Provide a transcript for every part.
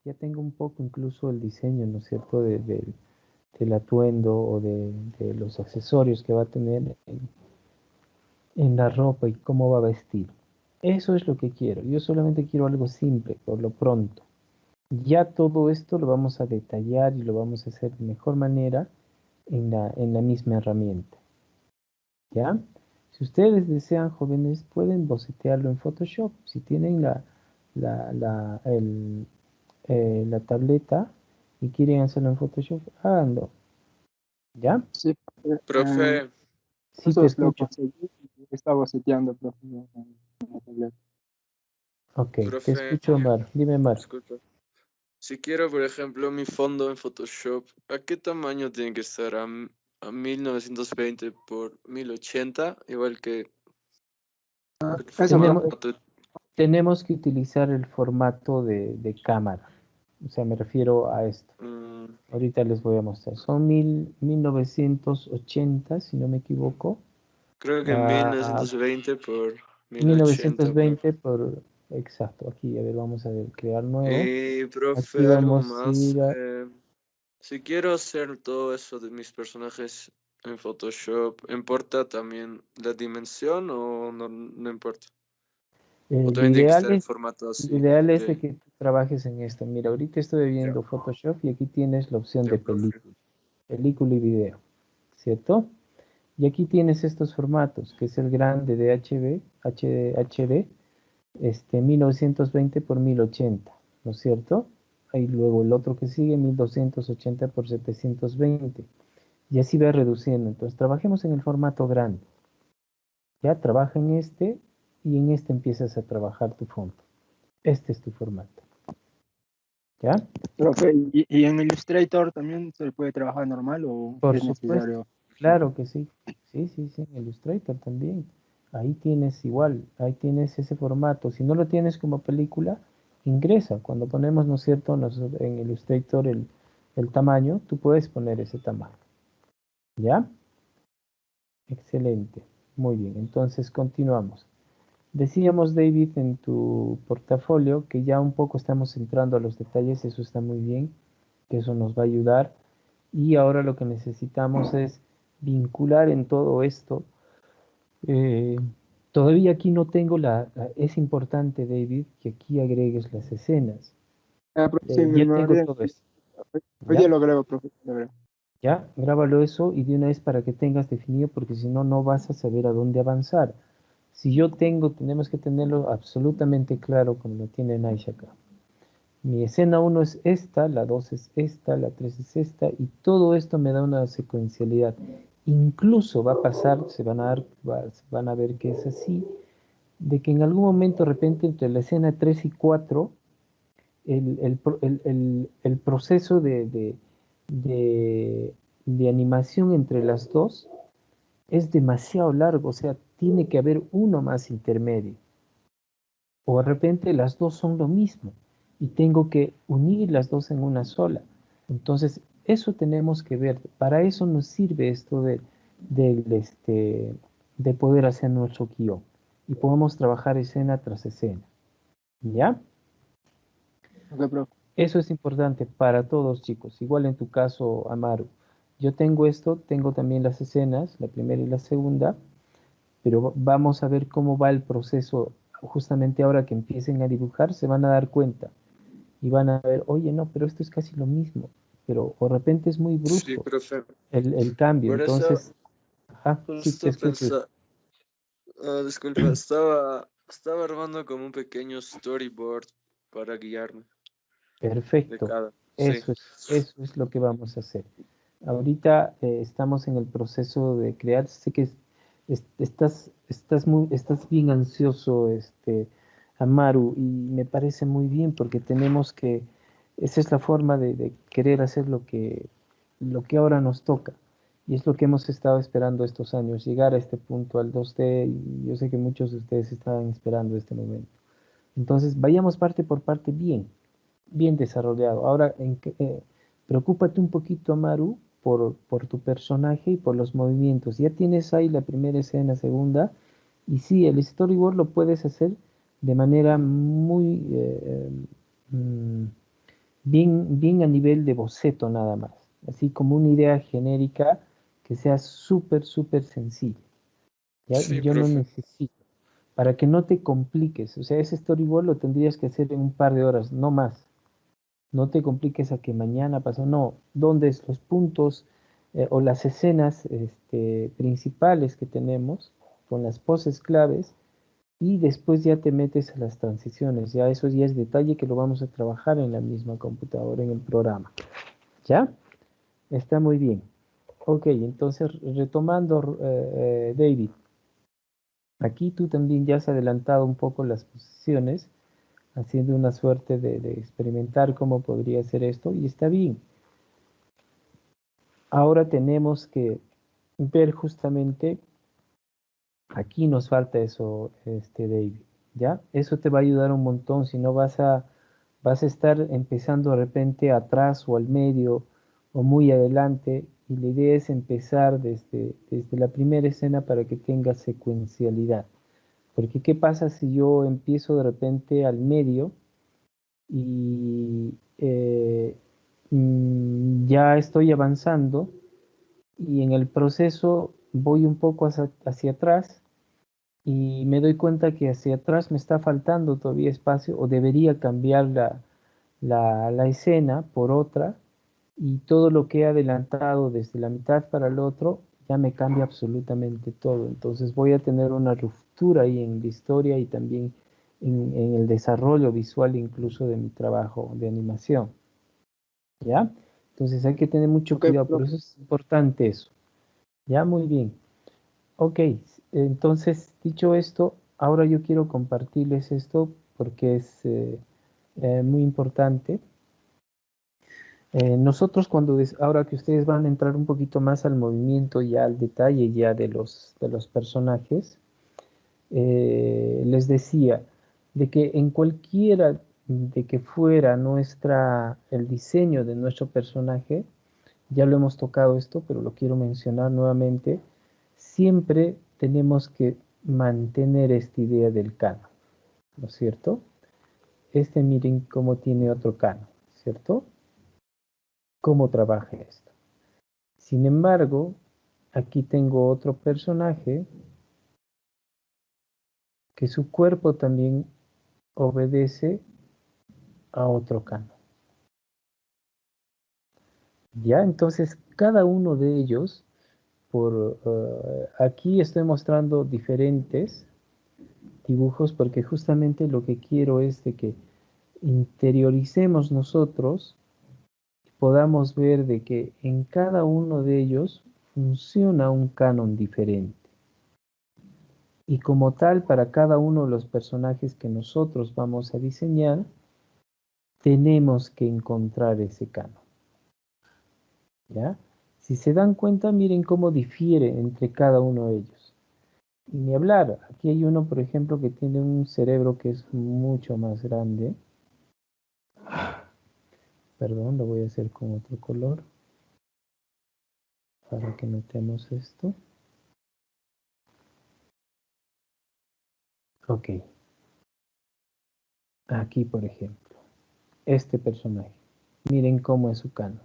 ya tengo un poco incluso el diseño, ¿no es cierto?, del atuendo o de los accesorios que va a tener en la ropa y cómo va a vestir. Eso es lo que quiero. Yo solamente quiero algo simple, por lo pronto. Ya todo esto lo vamos a detallar y lo vamos a hacer de mejor manera en la misma herramienta. ¿Ya? Si ustedes desean, jóvenes, pueden bocetearlo en Photoshop. Si tienen la tableta y quieren hacerlo en Photoshop, háganlo. ¿Ya? Sí, Profe, Sí, eso te es lo escucho. conseguí. Estaba boceteando, profe, en la tableta. Ok, te profe, escucho, Mar. Dime, Mar. disculpa. Si quiero, por ejemplo, mi fondo en Photoshop, ¿a qué tamaño tiene que estar? ¿A 1920 por 1080? Igual que el Eso, Tenemos, profe. formato. tenemos que utilizar el formato de cámara. O sea, me refiero a esto. mm, Ahorita les voy a mostrar. Son 1980, si no me equivoco. Creo que Ah, 1920 por 1080, profe. 1920 por... Exacto, aquí, a ver, vamos a ver, crear nuevo. Y, Aquí profe, algo vamos a más. ir a... Si quiero hacer todo eso de mis personajes en Photoshop, ¿importa también la dimensión o no importa? ¿O Lo también tiene que ideal estar en es, formato lo así? ideal es de De, que tú trabajes en esto. Mira, ahorita estoy ya, viendo Photoshop y aquí tienes la opción ya, de profe. película y video, ¿cierto? Y aquí tienes estos formatos, que es el grande de HD, 1920 por 1080, ¿no es cierto? Ahí luego el otro que sigue, 1280 por 720. Y así va reduciendo. Entonces, trabajemos en el formato grande. Ya trabaja en este y en este empiezas a trabajar tu fondo. Este es tu formato. ¿Ya? Profe, ¿y en Illustrator también se puede trabajar normal o Por es supuesto. necesario? Claro que sí. Sí, sí, sí. En Illustrator también. Ahí tienes igual. Ahí tienes ese formato. Si no lo tienes como película, ingresa. Cuando ponemos, ¿no es cierto?, en Illustrator el tamaño, tú puedes poner ese tamaño. ¿Ya? Excelente. Muy bien. Entonces, continuamos. Decíamos, David, en tu portafolio que ya un poco estamos entrando a los detalles, eso está muy bien, que eso nos va a ayudar. Y ahora lo que necesitamos es vincular en todo esto. eh, Todavía aquí no tengo es importante, David, que aquí agregues las escenas. Profe, sí, Ya me tengo olvidé. todo esto, Hoy día ¿ya? lo agrego, profe. Lo agrego. Ya, grábalo eso y de una vez para que tengas definido, porque si no, no vas a saber a dónde avanzar. Si yo tenemos que tenerlo absolutamente claro como lo tiene Aisha acá. Mi escena uno es esta, la 2 es esta, la 3 es esta, y todo esto me da una secuencialidad. Incluso va a pasar, van a ver que es así, de que en algún momento, de repente, entre la escena 3 y 4 el proceso de, de animación entre las dos es demasiado largo, o sea, tiene que haber uno más intermedio. O de repente las dos son lo mismo y tengo que unir las dos en una sola. Entonces, eso tenemos que ver. Para eso nos sirve esto de poder hacer nuestro guión. Y podemos trabajar escena tras escena. ¿Ya? Ok, profe. Eso es importante para todos, chicos. Igual en tu caso, Amaru. Yo tengo esto, tengo también las escenas, la primera y la segunda, pero vamos a ver cómo va el proceso. Justamente ahora que empiecen a dibujar, se van a dar cuenta y van a ver, oye, no, pero esto es casi lo mismo, pero de repente es muy Sí, brusco profe. el cambio. Por eso, Entonces, ajá, sí, te justo escucho. pensaba, disculpa, estaba armando como un pequeño storyboard para guiarme de Perfecto. cada. Sí. Eso es lo que vamos a hacer. Ahorita estamos en el proceso de crear. Sé que estás bien ansioso, Amaru, y me parece muy bien porque esa es la forma de querer hacer lo que ahora nos toca. Y es lo que hemos estado esperando estos años, llegar a este punto, al 2D, y yo sé que muchos de ustedes estaban esperando este momento. Entonces, vayamos parte por parte bien desarrollado. Ahora, preocúpate un poquito, Amaru, por tu personaje y por los movimientos. Ya tienes ahí la primera escena, segunda, y sí, el storyboard lo puedes hacer de manera muy, bien a nivel de boceto nada más, así como una idea genérica que sea súper sencilla, ¿ya? Sí, Yo no profe. necesito, para que no te compliques, o sea, ese storyboard lo tendrías que hacer en un par de horas, no más. No te compliques a que mañana pasó, no, ¿dónde es los puntos o las escenas principales que tenemos con las poses claves? Y después ya te metes a las transiciones, ya eso ya es detalle que lo vamos a trabajar en la misma computadora, en el programa. ¿Ya? Está muy bien. Ok, entonces retomando, David, aquí tú también ya has adelantado un poco las posiciones, haciendo una suerte de experimentar cómo podría ser esto, y está bien. Ahora tenemos que ver justamente, aquí nos falta eso, David, ¿ya? Eso te va a ayudar un montón, si no vas a estar empezando de repente atrás o al medio o muy adelante, y la idea es empezar desde la primera escena para que tenga secuencialidad. Porque ¿qué pasa si yo empiezo de repente al medio y ya estoy avanzando y en el proceso voy un poco hacia atrás y me doy cuenta que hacia atrás me está faltando todavía espacio o debería cambiar la escena por otra, y todo lo que he adelantado desde la mitad para el otro ya me cambia absolutamente todo. Entonces voy a tener una ruptura ahí en la historia y también en el desarrollo visual incluso de mi trabajo de animación. ¿Ya? Entonces hay que tener mucho Ok, cuidado, por profe. eso es importante eso. Ya, muy bien. Ok, entonces dicho esto, ahora yo quiero compartirles esto porque es muy importante. Nosotros ahora que ustedes van a entrar un poquito más al movimiento y al detalle ya de los personajes, les decía de que en cualquiera de que fuera el diseño de nuestro personaje, ya lo hemos tocado esto, pero lo quiero mencionar nuevamente, siempre tenemos que mantener esta idea del canon, ¿no es cierto? Miren cómo tiene otro canon, ¿cierto? ¿Cómo trabaja esto? Sin embargo, aquí tengo otro personaje que su cuerpo también obedece a otro canon. Ya, entonces cada uno de ellos, aquí estoy mostrando diferentes dibujos porque justamente lo que quiero es de que interioricemos nosotros, podamos ver de que en cada uno de ellos funciona un canon diferente. Y como tal, para cada uno de los personajes que nosotros vamos a diseñar, tenemos que encontrar ese canon. ¿Ya? Si se dan cuenta, miren cómo difiere entre cada uno de ellos. Y ni hablar, aquí hay uno, por ejemplo, que tiene un cerebro que es mucho más grande. Perdón, lo voy a hacer con otro color para que notemos esto. Ok, aquí por ejemplo, este personaje. Miren cómo es su canon.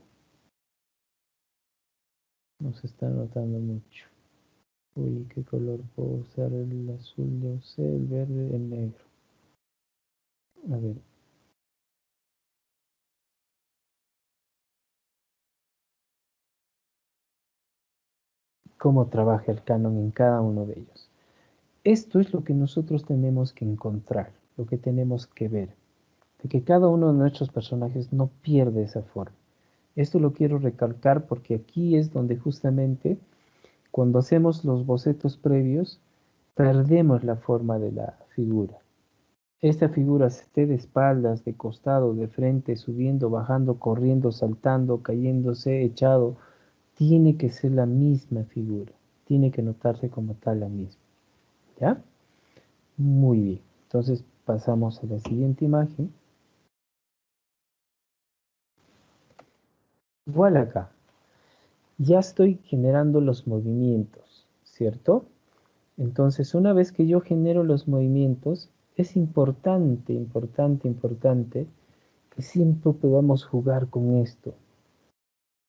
No se está notando mucho. Uy, ¿qué color puedo usar? El azul, yo sé, el verde, el negro. A ver, cómo trabaja el canon en cada uno de ellos. Esto es lo que nosotros tenemos que encontrar, lo que tenemos que ver, de que cada uno de nuestros personajes no pierde esa forma. Esto lo quiero recalcar porque aquí es donde justamente cuando hacemos los bocetos previos perdemos la forma de la figura. Esta figura esté de espaldas, de costado, de frente, subiendo, bajando, corriendo, saltando, cayéndose, echado, tiene que ser la misma figura, tiene que notarse como tal la misma. ¿Ya? Muy bien. Entonces pasamos a la siguiente imagen. Igual acá. Ya estoy generando los movimientos, ¿cierto? Entonces, una vez que yo genero los movimientos, es importante siempre podamos jugar con esto.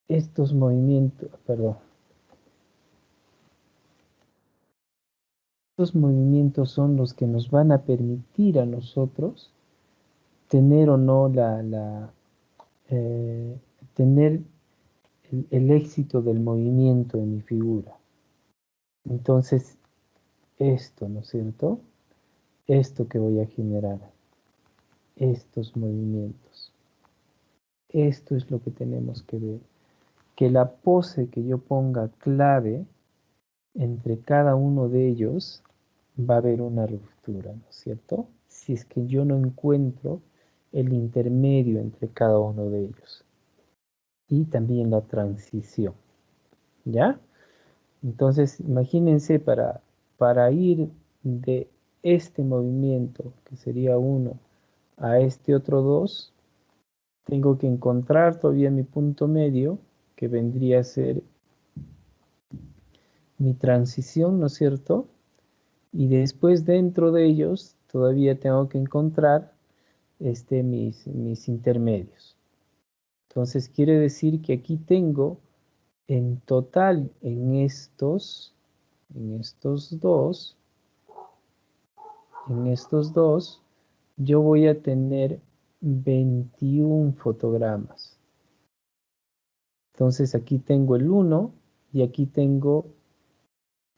Estos movimientos, perdón. Estos movimientos son los que nos van a permitir a nosotros tener o no tener el éxito del movimiento en mi figura. Entonces, esto, ¿no es cierto? Esto que voy a generar, estos movimientos. Esto es lo que tenemos que ver. Que la pose que yo ponga clave entre cada uno de ellos va a haber una ruptura, ¿no es cierto? Si es que yo no encuentro el intermedio entre cada uno de ellos. Y también la transición, ¿ya? Entonces, imagínense para ir de este movimiento, que sería 1, a este otro 2, tengo que encontrar todavía mi punto medio, que vendría a ser mi transición, ¿no es cierto? Y después dentro de ellos todavía tengo que encontrar mis intermedios. Entonces quiere decir que aquí tengo en total en estos dos, yo voy a tener 21 fotogramas. Entonces aquí tengo el 1 y aquí tengo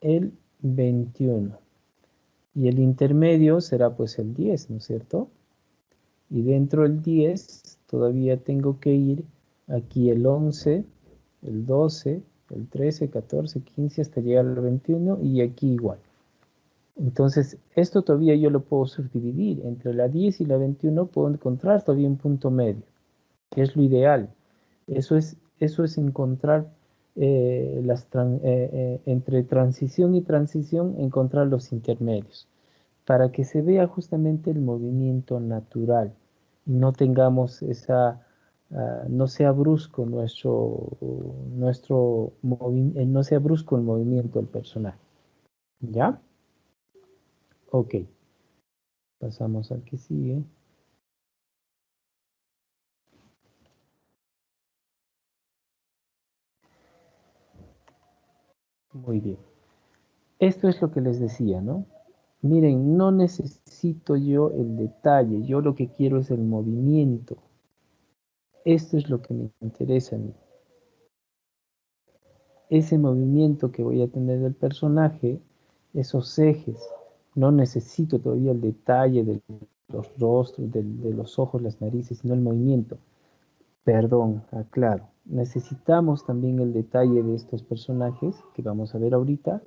el 21. Y el intermedio será pues el 10, ¿no es cierto? Y dentro del 10 todavía tengo que ir aquí el 11, el 12, el 13, 14, 15 hasta llegar al 21 y aquí igual. Entonces, esto todavía yo lo puedo subdividir. Entre la 10 y la 21 puedo encontrar todavía un punto medio, que es lo ideal. Eso es encontrar entre transición y transición, encontrar los intermedios, para que se vea justamente el movimiento natural y no tengamos no sea brusco no sea brusco el movimiento del personaje. ¿Ya? Ok. Pasamos al que sigue. Muy bien. Esto es lo que les decía, ¿no? Miren, no necesito yo el detalle, yo lo que quiero es el movimiento. Esto es lo que me interesa a mí. Ese movimiento que voy a tener del personaje, esos ejes. No necesito todavía el detalle de los rostros, de los ojos, las narices, sino el movimiento. Perdón, aclaro. Necesitamos también el detalle de estos personajes que vamos a ver ahorita,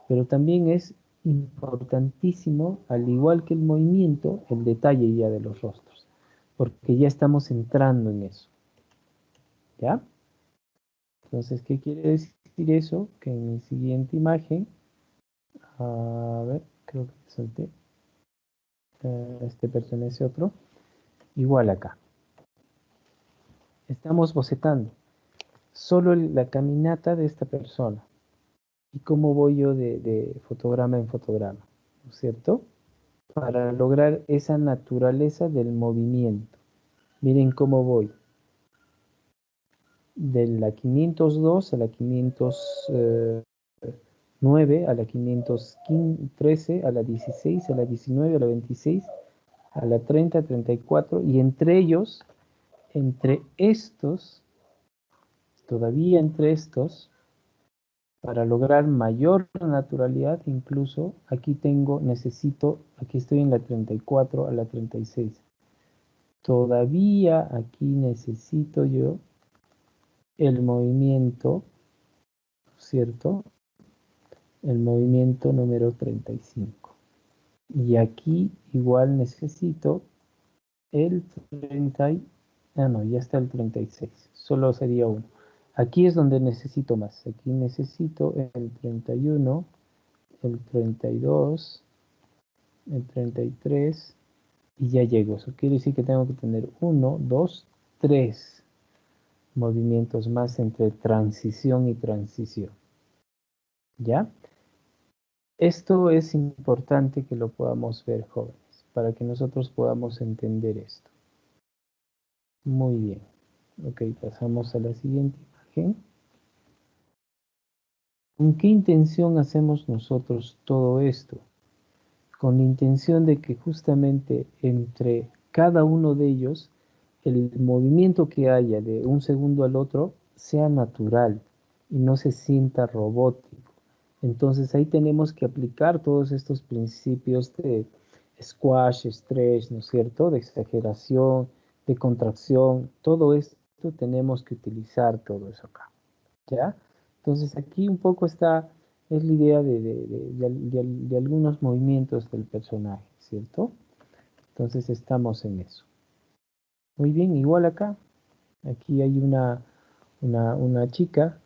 pero también es importantísimo, al igual que el movimiento, el detalle ya de los rostros, porque ya estamos entrando en eso. ¿Ya? Entonces, ¿qué quiere decir eso? Que en mi siguiente imagen, a ver, creo que salté, este pertenece a otro, igual acá. Estamos bocetando solo la caminata de esta persona. ¿Y cómo voy yo de fotograma en fotograma? ¿No es cierto? Para lograr esa naturaleza del movimiento. Miren cómo voy. De la 502 a la 509, a la 513, a la 16, a la 19, a la 26, a la 30, 34, y entre ellos, entre estos, todavía entre estos, para lograr mayor naturalidad, incluso aquí aquí estoy en la 34 a la 36. Todavía aquí necesito yo el movimiento, ¿cierto? El movimiento número 35. Y aquí igual necesito el 30, no, ya está el 36, solo sería uno. Aquí es donde necesito más, aquí necesito el 31, el 32, el 33 y ya llego. Eso quiere decir que tengo que tener 1, 2, 3 movimientos más entre transición y transición. ¿Ya? Esto es importante que lo podamos ver, jóvenes, para que nosotros podamos entender esto. Muy bien. Ok, pasamos a la siguiente imagen. ¿Con qué intención hacemos nosotros todo esto? Con la intención de que justamente entre cada uno de ellos el movimiento que haya de un segundo al otro sea natural y no se sienta robótico. Entonces ahí tenemos que aplicar todos estos principios de squash, stretch, ¿no es cierto? De exageración, de contracción, todo esto tenemos que utilizar todo eso acá, ¿ya? Entonces aquí un poco es la idea de algunos movimientos del personaje, ¿cierto? Entonces estamos en eso. Muy bien, igual acá. Aquí hay una chica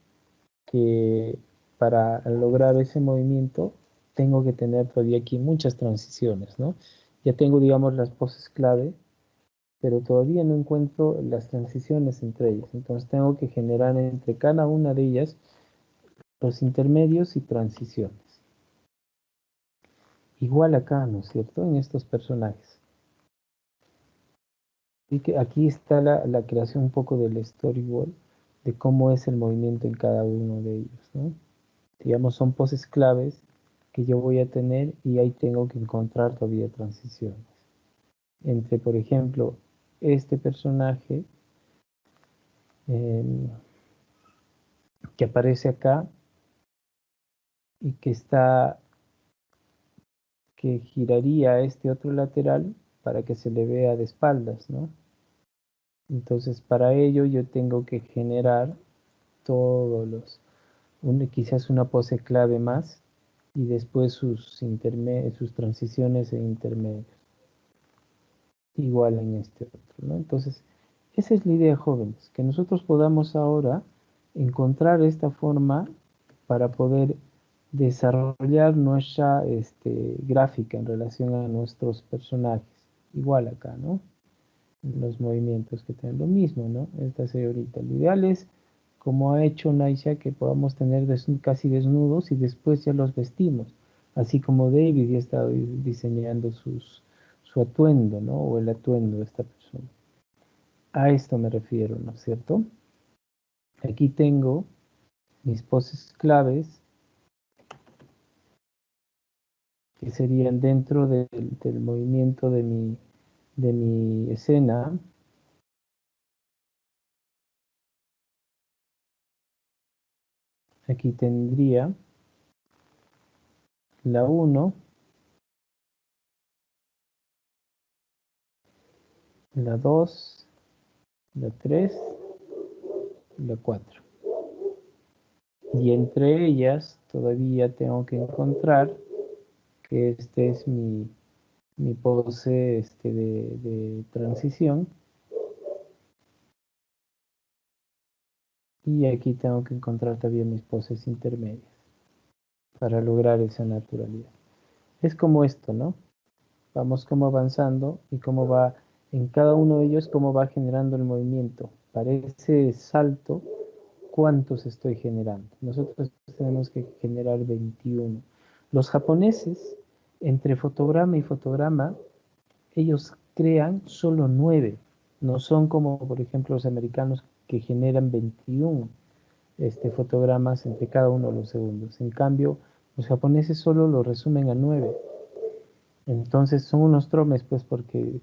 que para lograr ese movimiento tengo que tener todavía aquí muchas transiciones, ¿no? Ya tengo, digamos, las poses clave, pero todavía no encuentro las transiciones entre ellas. Entonces tengo que generar entre cada una de ellas los intermedios y transiciones. Igual acá, ¿no es cierto? En estos personajes. Y que aquí está la creación un poco del storyboard de cómo es el movimiento en cada uno de ellos, ¿no? Digamos, son poses claves que yo voy a tener y ahí tengo que encontrar todavía transiciones. Entre, por ejemplo, este personaje eh, que aparece acá y que giraría a este otro lateral para que se le vea de espaldas, ¿no? Entonces, para ello yo tengo que generar todos quizás una pose clave más y después sus transiciones e intermedios. Igual en este otro, ¿no? Entonces, esa es la idea, jóvenes, que nosotros podamos ahora encontrar esta forma para poder desarrollar nuestra gráfica en relación a nuestros personajes. Igual acá, ¿no? Los movimientos que tienen lo mismo, ¿no? Esta señorita. Lo ideal es, como ha hecho Naisha, que podamos tener casi desnudos y después ya los vestimos, así como David ya está diseñando su atuendo, ¿no? O el atuendo de esta persona. A esto me refiero, ¿no es cierto? Aquí tengo mis poses claves que serían dentro del movimiento de mi escena. Aquí tendría la 1, la 2, la 3 y la 4. Y entre ellas todavía tengo que encontrar que este es mi pose de transición. Y aquí tengo que encontrar todavía mis poses intermedias para lograr esa naturalidad. Es como esto, ¿no? Vamos como avanzando y cómo va en cada uno de ellos, cómo va generando el movimiento. Para ese salto, ¿cuántos estoy generando? Nosotros tenemos que generar 21. Los japoneses, entre fotograma y fotograma, ellos crean solo 9. No son como, por ejemplo, los americanos que generan 21 fotogramas entre cada uno de los segundos. En cambio, los japoneses solo lo resumen a 9. Entonces son unos tromes, pues, porque,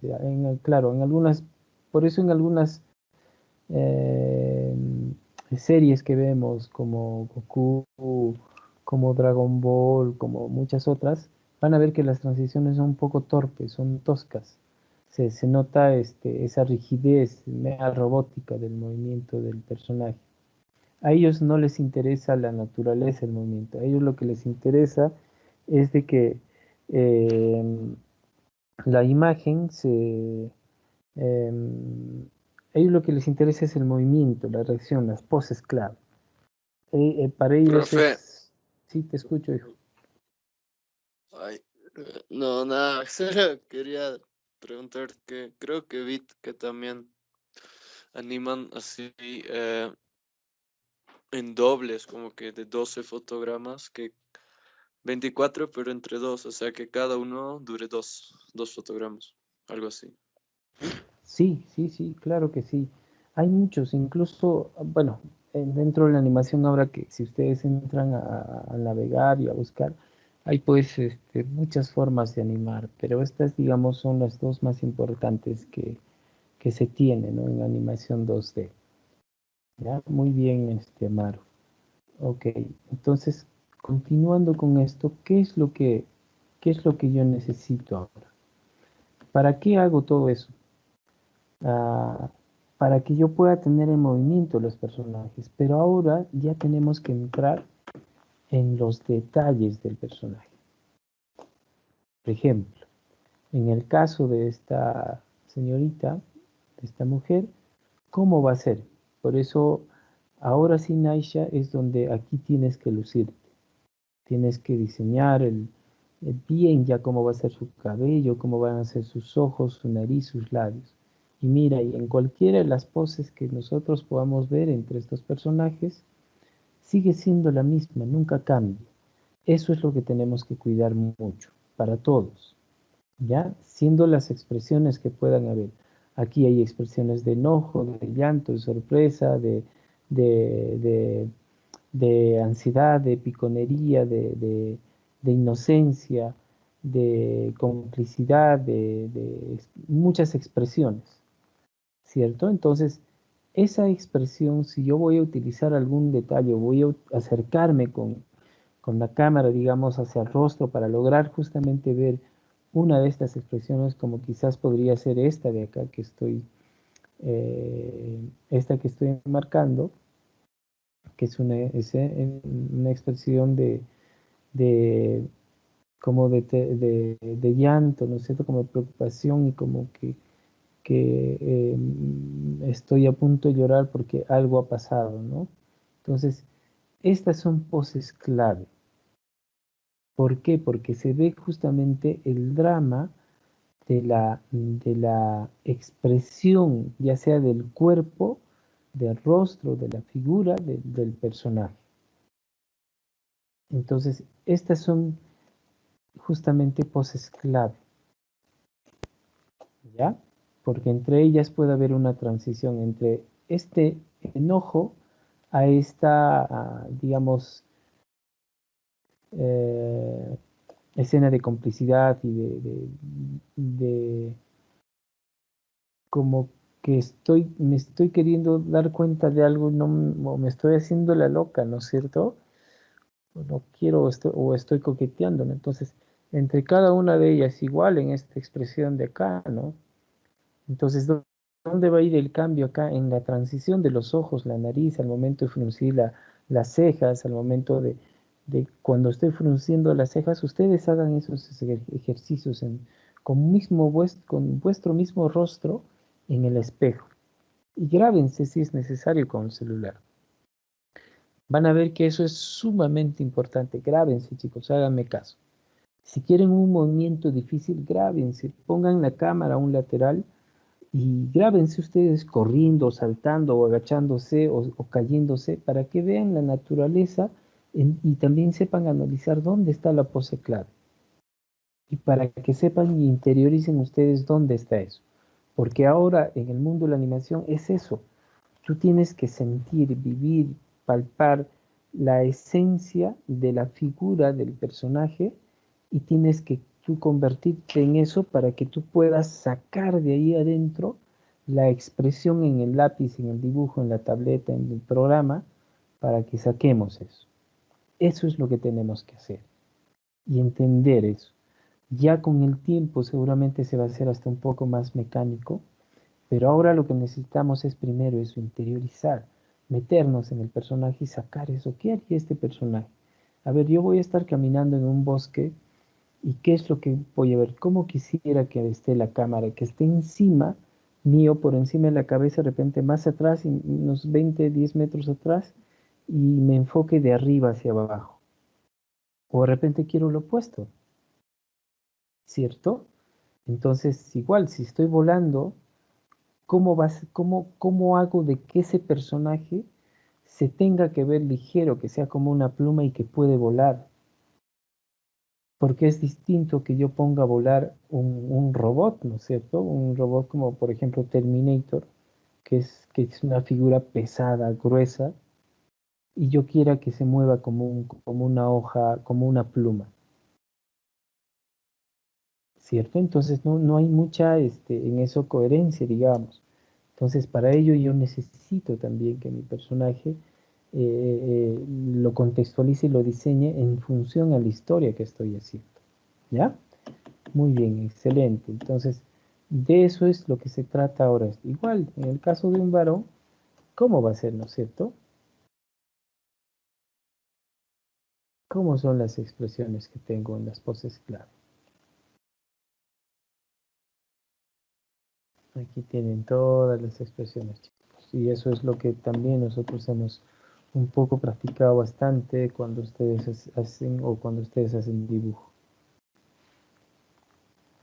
claro, por eso en algunas eh, series que vemos, como Goku, como Dragon Ball, como muchas otras, van a ver que las transiciones son un poco torpes, son toscas. Se nota esa rigidez mega robótica del movimiento del personaje. A ellos no les interesa la naturaleza del movimiento, a ellos lo que les interesa es de que eh, la imagen a ellos lo que les interesa es el movimiento, la reacción, las poses clave. Para ellos Profe, es... Sí, te escucho, hijo. ay, no, nada, solo quería preguntar que creo que vi que también animan así en dobles, como que de 12 fotogramas, que 24 pero entre dos, o sea que cada uno dure dos fotogramas, algo así. Sí, sí, sí, claro que sí. Hay muchos, incluso, bueno, dentro de la animación ahora que si ustedes entran a navegar y a buscar, hay pues muchas formas de animar, pero estas, digamos, son las dos más importantes que se tienen, ¿no? En animación 2D. ¿Ya? Muy bien, Maru. Ok, entonces, continuando con esto, qué es lo que yo necesito ahora? ¿Para qué hago todo eso? ah, para que yo pueda tener en movimiento los personajes. Pero ahora ya tenemos que entrar en los detalles del personaje. Por ejemplo, en el caso de esta señorita, de esta mujer, ¿cómo va a ser? Por eso, ahora sí, Naisha, es donde aquí tienes que lucirte. Tienes que diseñar bien ya cómo va a ser su cabello, cómo van a ser sus ojos, su nariz, sus labios. Y mira, y en cualquiera de las poses que nosotros podamos ver entre estos personajes, sigue siendo la misma, nunca cambia. Eso es lo que tenemos que cuidar mucho, para todos, ¿ya? Siendo las expresiones que puedan haber. Aquí hay expresiones de enojo, de llanto, de sorpresa, de, de de ansiedad, de piconería, de inocencia, de complicidad, de muchas expresiones, ¿cierto? Entonces, esa expresión, si yo voy a utilizar algún detalle, voy a acercarme con la cámara, digamos, hacia el rostro para lograr justamente ver una de estas expresiones, como quizás podría ser esta de acá esta que estoy marcando, que es una expresión de como de llanto, ¿no es cierto? Como de preocupación y como que estoy a punto de llorar porque algo ha pasado, ¿no? Entonces, estas son poses clave. ¿Por qué? Porque se ve justamente el drama de la expresión, ya sea del cuerpo, del rostro, de la figura del personaje. Entonces, estas son justamente poses clave, ¿ya? Porque entre ellas puede haber una transición entre este enojo a esta, digamos, eh, escena de complicidad y de como que me estoy queriendo dar cuenta de algo, no, o me estoy haciendo la loca, ¿no es cierto? O no quiero o estoy coqueteando, ¿no? Entonces, entre cada una de ellas, igual en esta expresión de acá, ¿no? Entonces, ¿dónde va a ir el cambio acá? En la transición de los ojos, la nariz, al momento de fruncir las cejas, al momento de cuando estoy frunciendo las cejas, ustedes hagan esos ejercicios con vuestro mismo rostro en el espejo. Y grábense si es necesario con el celular. Van a ver que eso es sumamente importante. Grábense, chicos, háganme caso. Si quieren un movimiento difícil, grábense, pongan la cámara a un lateral y grábense ustedes corriendo, saltando o agachándose o cayéndose para que vean la naturaleza y también sepan analizar dónde está la pose clave. Y para que sepan y interioricen ustedes dónde está eso. Porque ahora en el mundo de la animación es eso. Tú tienes que sentir, vivir, palpar la esencia de la figura del personaje y tienes que tú convertirte en eso para que tú puedas sacar de ahí adentro la expresión en el lápiz, en el dibujo, en la tableta, en el programa, para que saquemos eso. Eso es lo que tenemos que hacer y entender eso. Ya con el tiempo seguramente se va a hacer hasta un poco más mecánico, pero ahora lo que necesitamos es primero eso, interiorizar, meternos en el personaje y sacar eso. ¿Qué haría este personaje? A ver, yo voy a estar caminando en un bosque y ¿qué es lo que voy a ver? ¿Cómo quisiera que esté la cámara? Que esté encima mío, por encima de la cabeza, de repente más atrás, unos 20, 10 metros atrás, y me enfoque de arriba hacia abajo. O de repente quiero lo opuesto, ¿cierto? Entonces, igual, si estoy volando, cómo hago de que ese personaje se tenga que ver ligero, que sea como una pluma y que puede volar? Porque es distinto que yo ponga a volar un robot, ¿no es cierto? Un robot como por ejemplo Terminator, que es una figura pesada, gruesa, y yo quiera que se mueva como una hoja, como una pluma, ¿cierto? Entonces no hay mucha en eso coherencia, digamos. Entonces para ello yo necesito también que mi personaje lo contextualice y lo diseñe en función a la historia que estoy haciendo, ¿ya? Muy bien, excelente. Entonces, de eso es lo que se trata ahora. Igual, en el caso de un varón, ¿cómo va a ser, no es cierto? ¿Cómo son las expresiones que tengo en las poses clave? Aquí tienen todas las expresiones, chicos. Y eso es lo que también nosotros hemos un poco practicado bastante cuando ustedes hacen o cuando ustedes hacen dibujo.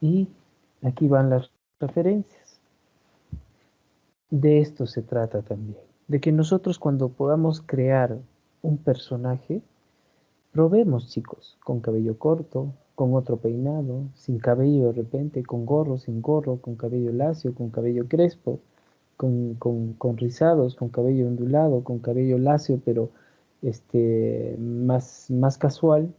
Y aquí van las referencias. De esto se trata también. De que nosotros cuando podamos crear un personaje, probemos, chicos, con cabello corto, con otro peinado, sin cabello de repente, con gorro, sin gorro, con cabello lacio, con cabello crespo, con rizados, con cabello ondulado, con cabello lacio, pero más casual,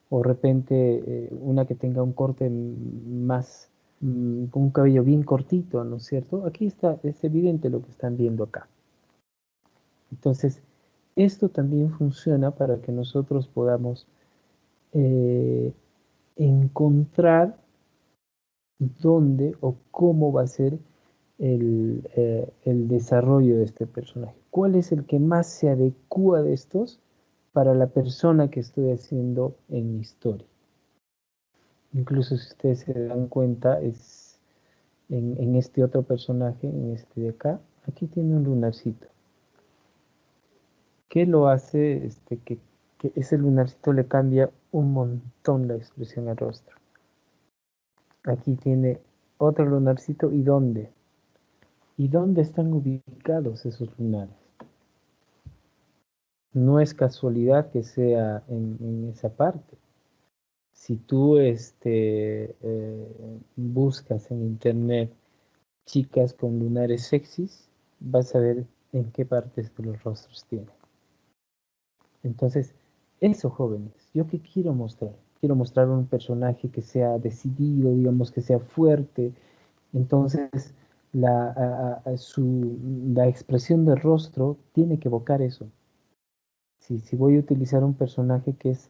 o de repente una que tenga un corte más, con un cabello bien cortito, ¿no es cierto? Aquí está, es evidente lo que están viendo acá. Entonces, esto también funciona para que nosotros podamos eh, encontrar dónde o cómo va a ser el desarrollo de este personaje. ¿Cuál es el que más se adecua de estos para la persona que estoy haciendo en mi historia? Incluso si ustedes se dan cuenta, es en este otro personaje, en este de acá, aquí tiene un lunarcito. ¿Qué lo hace? Que ese lunarcito le cambia un montón la expresión al rostro. Aquí tiene otro lunarcito. ¿Y dónde? ¿Y dónde están ubicados esos lunares? No es casualidad que sea en esa parte. Si tú buscas en internet chicas con lunares sexys, vas a ver en qué partes de los rostros tienen. Entonces, eso, jóvenes, ¿yo qué quiero mostrar? Quiero mostrar un personaje que sea decidido, digamos, que sea fuerte. Entonces, la expresión del rostro tiene que evocar eso. Si voy a utilizar un personaje que es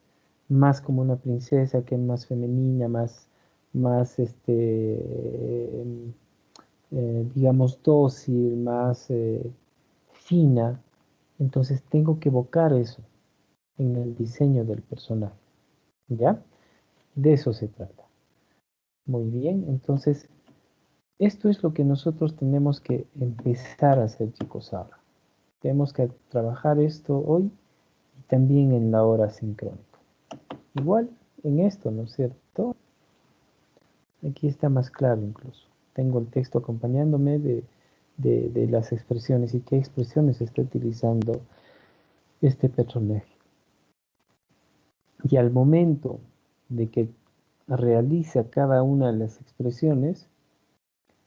más como una princesa, que es más femenina, más digamos, dócil, más fina, entonces tengo que evocar eso en el diseño del personaje, ¿ya? De eso se trata. Muy bien, entonces esto es lo que nosotros tenemos que empezar a hacer, chicos, ahora. Tenemos que trabajar esto hoy y también en la hora sincrónica. Igual en esto, ¿no es cierto? Aquí está más claro incluso. Tengo el texto acompañándome de las expresiones y qué expresiones está utilizando este personaje. Y al momento de que realiza cada una de las expresiones,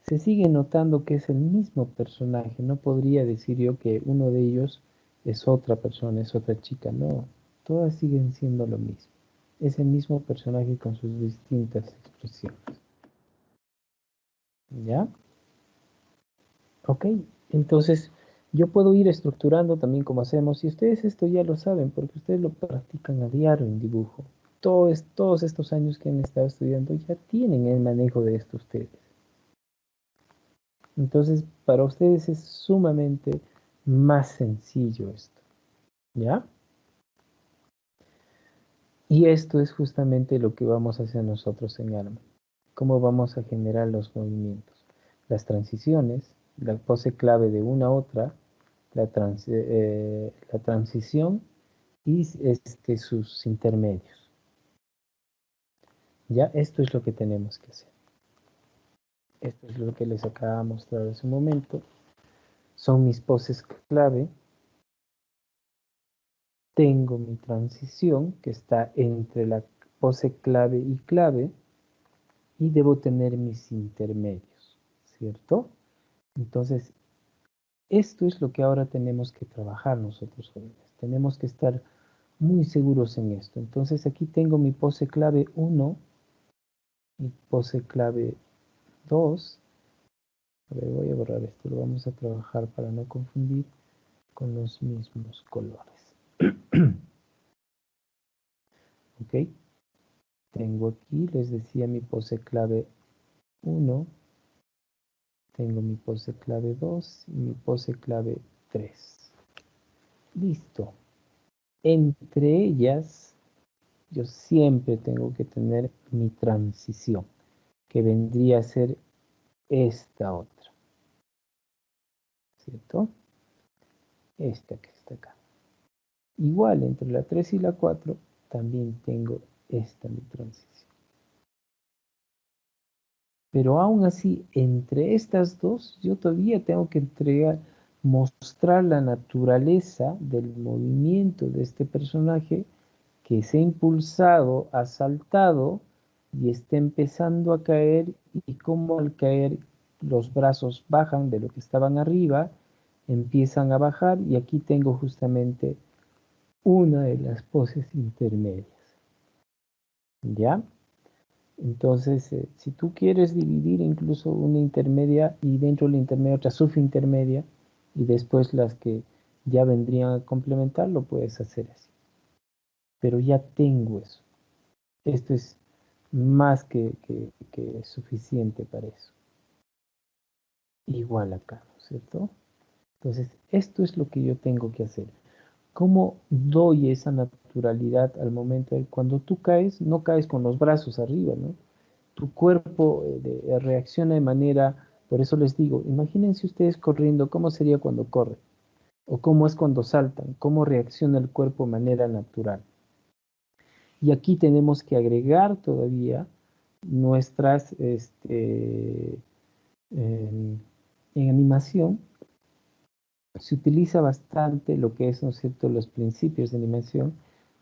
se sigue notando que es el mismo personaje. No podría decir yo que uno de ellos es otra persona, es otra chica. No, todas siguen siendo lo mismo. Es el mismo personaje con sus distintas expresiones. ¿Ya? Ok, entonces yo puedo ir estructurando también como hacemos, y ustedes esto ya lo saben, porque ustedes lo practican a diario en dibujo. Todos estos años que han estado estudiando ya tienen el manejo de esto ustedes. Entonces, para ustedes es sumamente más sencillo esto, ¿ya? Y esto es justamente lo que vamos a hacer nosotros en ARMA. Cómo vamos a generar los movimientos, las transiciones, la pose clave de una a otra, la transición y sus intermedios. Ya, esto es lo que tenemos que hacer. Esto es lo que les acabo de mostrar hace un momento. Son mis poses clave. Tengo mi transición que está entre la pose clave y clave, y debo tener mis intermedios, ¿cierto? Entonces, esto es lo que ahora tenemos que trabajar nosotros jóvenes. Tenemos que estar muy seguros en esto. Entonces, aquí tengo mi pose clave 1, mi pose clave 2. A ver, voy a borrar esto, lo vamos a trabajar para no confundir con los mismos colores. Ok, tengo aquí, les decía, mi pose clave 1, tengo mi pose clave 2 y mi pose clave 3. Listo. Entre ellas, yo siempre tengo que tener mi transición, que vendría a ser esta otra, ¿cierto? Esta que está acá. Igual, entre la 3 y la 4, también tengo esta mi transición. Pero aún así, entre estas dos, yo todavía tengo que mostrar la naturaleza del movimiento de este personaje que se ha impulsado, ha saltado y está empezando a caer, y cómo al caer los brazos bajan de lo que estaban arriba, empiezan a bajar, y aquí tengo justamente una de las poses intermedias. ¿Ya? Entonces, si tú quieres dividir incluso una intermedia y dentro de la intermedia otra subintermedia y después las que ya vendrían a complementar, lo puedes hacer así. Pero ya tengo eso. Esto es más que suficiente para eso. Igual acá, ¿no es cierto? Entonces, esto es lo que yo tengo que hacer. ¿Cómo doy esa naturalidad al momento de cuando tú caes? No caes con los brazos arriba, ¿no? Tu cuerpo reacciona de manera, por eso les digo, imagínense ustedes corriendo, ¿cómo sería cuando corren? O cómo es cuando saltan, cómo reacciona el cuerpo de manera natural. Y aquí tenemos que agregar todavía nuestras, en animación, se utiliza bastante lo que es, ¿no es cierto?, los principios de animación,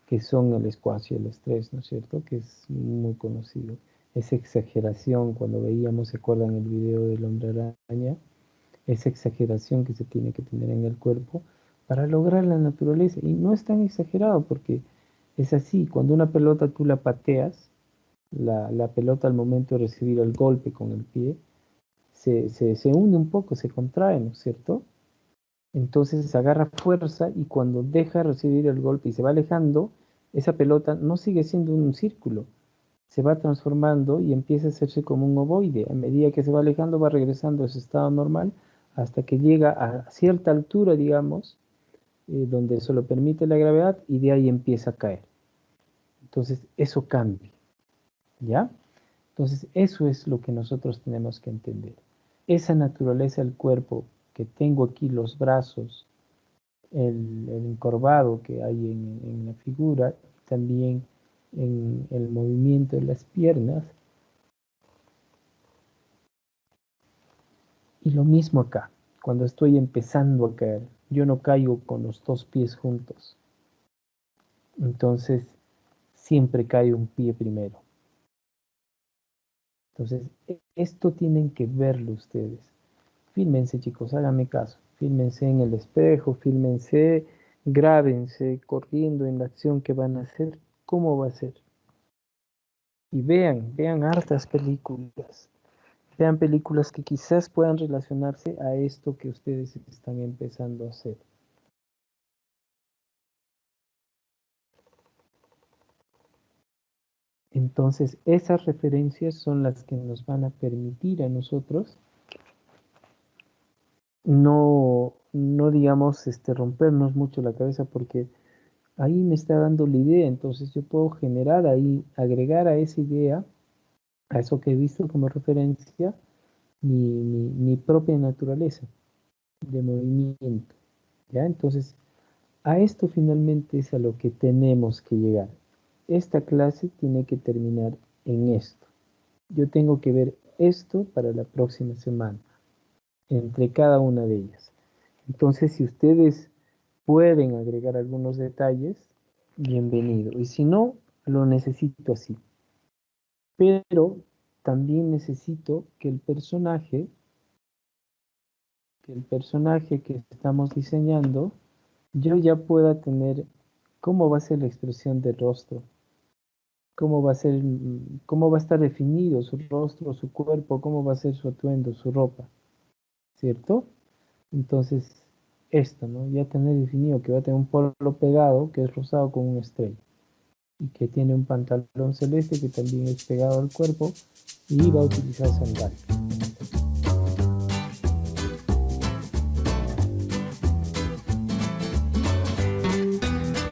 que son el squash y el estrés, ¿no es cierto?, que es muy conocido. Esa exageración, cuando veíamos, ¿se acuerdan el video del hombre araña? Esa exageración que se tiene que tener en el cuerpo para lograr la naturaleza. Y no es tan exagerado porque es así, cuando una pelota tú la pateas, la pelota al momento de recibir el golpe con el pie, se hunde un poco, se contrae, ¿no es cierto? Entonces agarra fuerza y cuando deja recibir el golpe y se va alejando, esa pelota no sigue siendo un círculo, se va transformando y empieza a hacerse como un ovoide. A medida que se va alejando, va regresando a su estado normal hasta que llega a cierta altura, digamos, donde se lo permite la gravedad, y de ahí empieza a caer. Entonces eso cambia, ¿ya? Entonces eso es lo que nosotros tenemos que entender. Esa naturaleza del cuerpo que tengo aquí, los brazos, el encorvado que hay en la figura, también en el movimiento de las piernas. Y lo mismo acá, cuando estoy empezando a caer, yo no caigo con los dos pies juntos. Entonces, siempre cae un pie primero. Entonces, esto tienen que verlo ustedes. Fílmense, chicos, háganme caso. Fílmense en el espejo, fílmense, grábense corriendo en la acción que van a hacer, cómo va a ser. Y vean hartas películas. Vean películas que quizás puedan relacionarse a esto que ustedes están empezando a hacer. Entonces, esas referencias son las que nos van a permitir a nosotros no digamos, rompernos mucho la cabeza, porque ahí me está dando la idea. Entonces yo puedo generar ahí, agregar a esa idea, a eso que he visto como referencia, mi propia naturaleza de movimiento, ¿ya? Entonces, a esto finalmente es a lo que tenemos que llegar. Esta clase tiene que terminar en esto. Yo tengo que ver esto para la próxima semana, entre cada una de ellas. Entonces, si ustedes pueden agregar algunos detalles, bienvenido. Y si no, lo necesito así. Pero también necesito que el personaje que estamos diseñando, yo ya pueda tener cómo va a ser la expresión del rostro, cómo va a estar definido su rostro, su cuerpo, cómo va a ser su atuendo, su ropa, ¿cierto? Entonces, esto, ¿no? Ya tener definido que va a tener un polo pegado, que es rosado con una estrella, y que tiene un pantalón celeste que también es pegado al cuerpo, y va a utilizar sandalias.